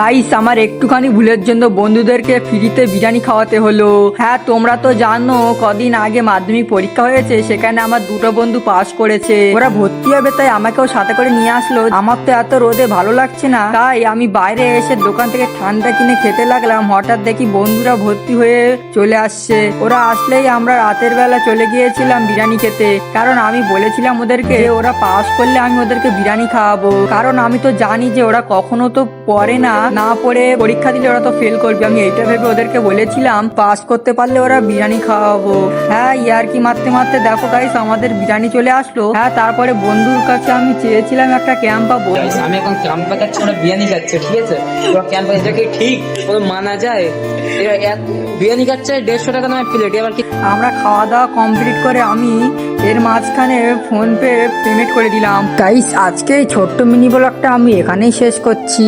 Guys, আমার একটুখানি ভুলের জন্য বন্ধুদেরকে ফ্রিতে বিরিয়ানি খাওয়াতে হলো। হ্যাঁ, তোমরা তো জানো কদিন আগে মাধ্যমিক পরীক্ষা হয়েছে, সেখানে আমার দুটো বন্ধু পাস করেছে। ওরা ভর্তি হবে তাই আমাকেও সাথে করে নিয়ে আসলো। আমার তো এত রোদে ভালো লাগছে না, তাই আমি বাইরে এসে দোকান থেকে ঠান্ডা কিনে খেতে লাগলাম। হঠাৎ দেখি বন্ধুরা ভর্তি হয়ে চলে আসছে। ওরা আসলেই আমরা রাতের বেলা চলে গিয়েছিলাম বিরিয়ানি খেতে, কারণ আমি বলেছিলাম ওদেরকে যে ওরা পাস করলে আমি ওদেরকে বিরিয়ানি খাওয়াবো। কারণ আমি তো জানি যে ওরা কখনো তো পড়ে না পড়ে পরীক্ষা দিলে ওরা তো ফেল করবে। আমি এইটা ভেবে ওদেরকে বলেছিলাম পাস করতে পারলে ওরা বিরিয়ানি খাওয়াবো। হ্যাঁ, ইয়ার্কি মারতে মারতে দেখো গাইস আমাদের বিরিয়ানি চলে আসলো। হ্যাঁ, তারপরে বন্ধুর কাছে আমি চেয়েছিলাম একটা ক্যাম্প পাবো। আমি এখন ক্যাম্পা খাচ্ছি, ওরা বিরিয়ানি খাচ্ছে, ঠিক আছে? ওরা ক্যাম্পা, এটা কি ঠিক কোনো মানা যায়? এরা এক বিরিয়ানি খাচ্ছে 150 টাকা নয় প্লেট, এবার কি? আমরা খাওয়া দাওয়া কমপ্লিট করে আমি এর মাঝখানে ফোন পে পেমেন্ট করে দিলাম। গাইস, আজকে এই ছোট্ট মিনি ব্লগটা আমি এখানেই শেষ করছি।